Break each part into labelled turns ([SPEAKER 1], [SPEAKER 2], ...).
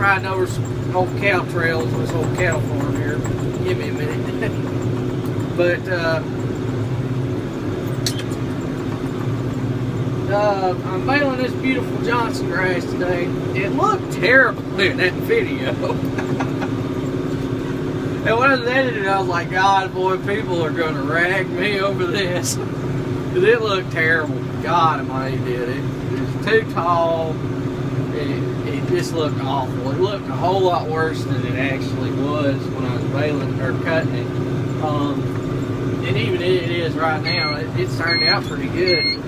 [SPEAKER 1] riding over some old cow trails on this old cattle farm here. Give me a minute. But I'm baling this beautiful Johnson grass today. It looked terrible in that video. And when I was editing, I was like, God, boy, people are going to rag me over this. Because it looked terrible. God almighty did it. It was too tall. It just looked awful. It looked a whole lot worse than it actually was when I was baling or cutting it. And even it is right now. It's turned out pretty good.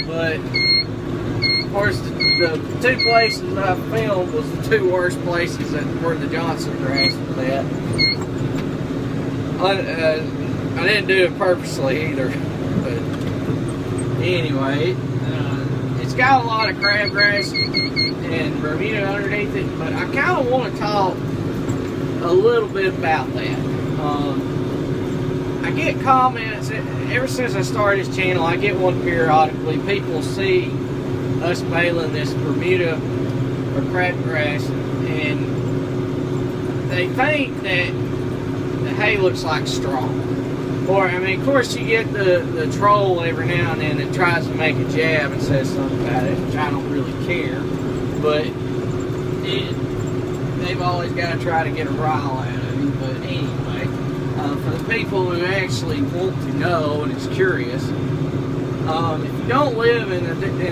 [SPEAKER 1] But, of course, the two places I filmed was the two worst places where the Johnson grass was at. I didn't do it purposely either, but anyway, it's got a lot of crabgrass and Bermuda underneath it, but I kind of want to talk a little bit about that. I get comments, ever since I started this channel, I get one periodically. People see us baling this Bermuda or crabgrass and they think that the hay looks like straw. Or, I mean, of course you get the troll every now and then that tries to make a jab and says something about it, which I don't really care. But they've always got to try to get a rile out of me. But anyway, for the people who actually want to know and is curious, if you don't live in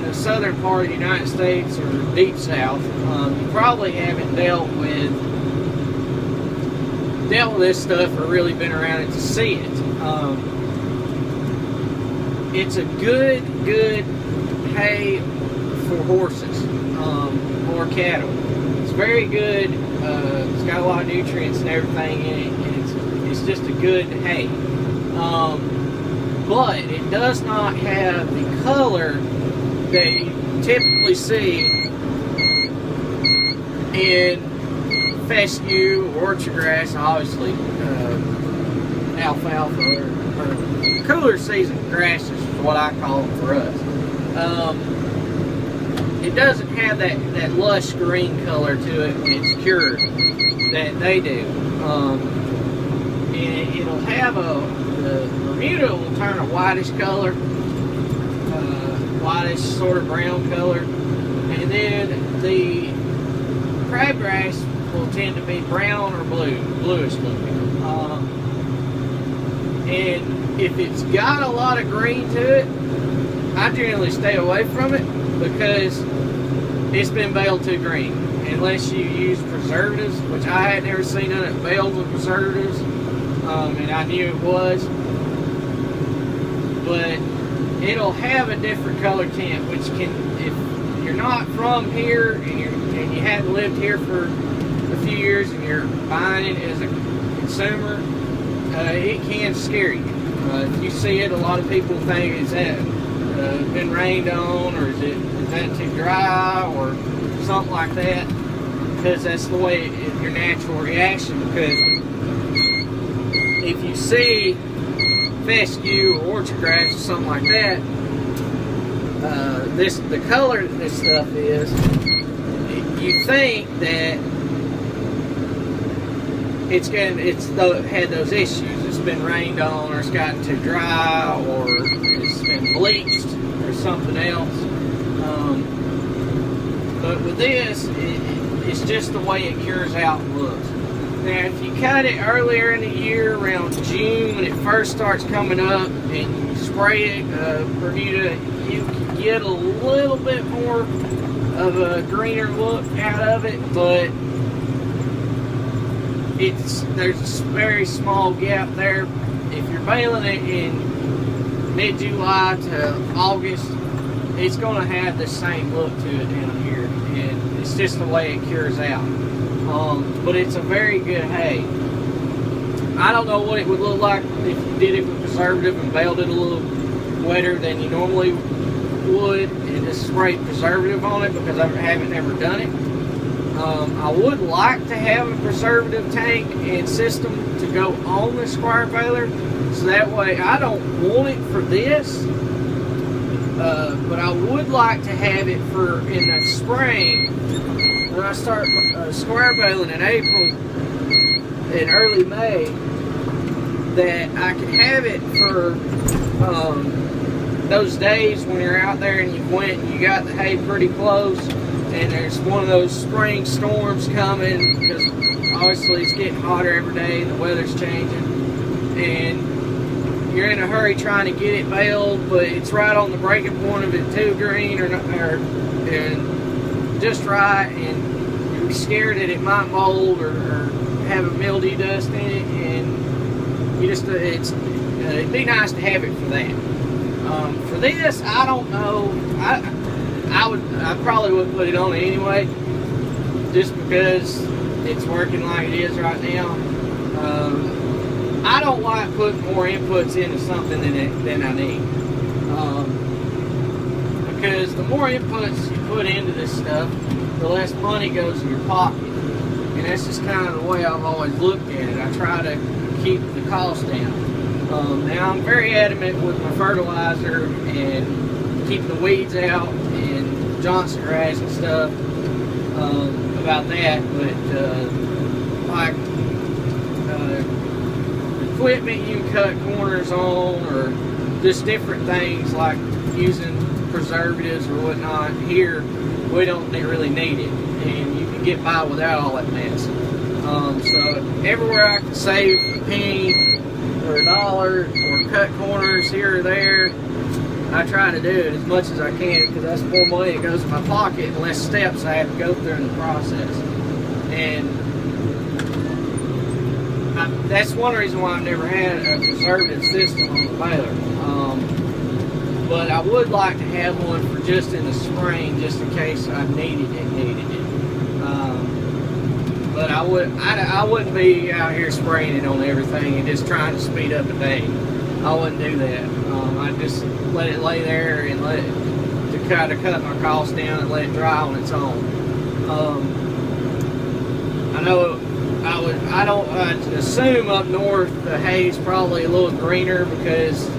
[SPEAKER 1] the southern part of the United States or deep south, you probably haven't dealt with this stuff or really been around it to see it. It's a good hay for horses or cattle. It's very good. It's got a lot of nutrients and everything in it, and it's just a good hay. But it does not have the color that you typically see in fescue, orchard grass, obviously alfalfa or cooler season grasses is what I call them for us. It doesn't have that lush green color to it when it's cured that they do. And it'll have the Bermuda will turn a whitish color, whitish sort of brown color, and then the crabgrass will tend to be brown or bluish looking. And if it's got a lot of green to it, I generally stay away from it because it's been baled too green. Unless you use preservatives, which I had never seen none of it baled with preservatives, and I knew it was. But it'll have a different color tint, which can, if you're not from here and you haven't lived here for a few years and you're buying it as a consumer, it can scare you. If you see it, a lot of people think is that been rained on, or is that too dry, or something like that, because that's the way your natural reaction. Because if you see fescue or orchard grass or something like that, the color that this stuff is, you think that it's had those issues. It's been rained on, or it's gotten too dry, or it's been bleached, or something else. But with this, it's just the way it cures out and looks. Now, if you cut it earlier in the year, around June, when it first starts coming up, and you spray it, Bermuda, you can get a little bit more of a greener look out of it, but there's a very small gap there. If you're baling it in mid-July to August, it's going to have the same look to it down here, and it's just the way it cures out. But it's a very good hay. I don't know what it would look like if you did it with preservative and baled it a little wetter than you normally would and just sprayed preservative on it, because I haven't ever done it. I would like to have a preservative tank and system to go on the square baler, so that way I don't want it for this, but I would like to have it for in the spring when I start square baling in April and early May, that I can have it for those days when you're out there and you went and you got the hay pretty close, and there's one of those spring storms coming, because obviously it's getting hotter every day and the weather's changing, and you're in a hurry trying to get it baled, but it's right on the breaking point of it too green and just right, and you're scared that it might mold or have a mildew dust in it, and you just it'd be nice to have it for that. For this, I don't know. I probably wouldn't put it on anyway, just because it's working like it is right now. I don't like putting more inputs into something than I need. Because the more inputs you put into this stuff, the less money goes in your pocket. And that's just kind of the way I've always looked at it. I try to keep the cost down. Now I'm very adamant with my fertilizer and keeping the weeds out and Johnson grass and stuff about that, but like equipment you can cut corners on, or just different things like using preservatives or whatnot, here we don't really need it, and you can get by without all that mess. So everywhere I can save a penny or $1 or cut corners here or there, I try to do it as much as I can, because that's more money that goes in my pocket and less steps I have to go through in the process. And that's one reason why I've never had a preservative system on the baler. But I would like to have one for just in the spring, just in case I needed it. But I wouldn't be out here spraying it on everything and just trying to speed up a day. I wouldn't do that. I'd just let it lay there and let it, to kind of cut my costs down and let it dry on its own. I know I'd assume up north the hay's probably a little greener because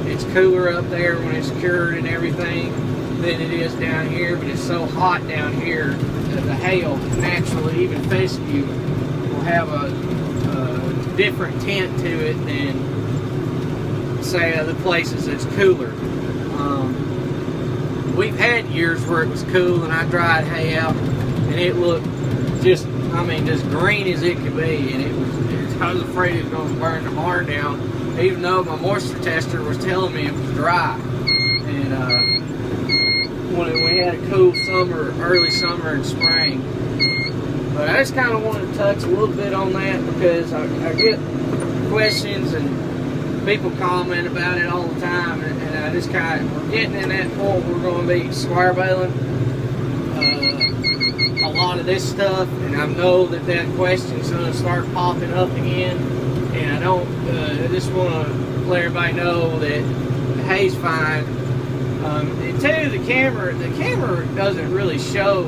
[SPEAKER 1] it's cooler up there when it's cured and everything than it is down here, but it's so hot down here that the hay will naturally, even fescue, will have a different tint to it than, say, other places that's cooler. We've had years where it was cool and I dried hay out and it looked just green as it could be, and I was afraid it was going to burn the barn down, even though my moisture tester was telling me it was dry. And when we had a cool summer, early summer and spring. But I just kind of wanted to touch a little bit on that, because I get questions and people comment about it all the time, and I just kind of, we're getting in that point we're going to be square baling a lot of this stuff, and I know that question's going to start popping up again, and I just want to let everybody know that the hay's fine. And two, the camera doesn't really show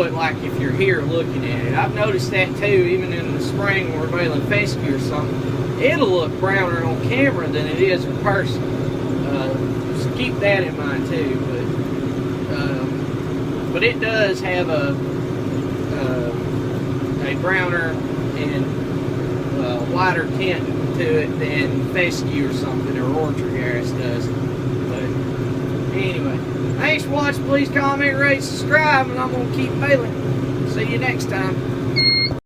[SPEAKER 1] it like if you're here looking at it. I've noticed that too, even in the spring when we're baling fescue or something. It'll look browner on camera than it is in person. So keep that in mind too. But it does have a browner and wider tint to it than fescue or something, or orchard grass does. But anyway, thanks for watching. Please comment, rate, subscribe, and I'm going to keep baling. See you next time.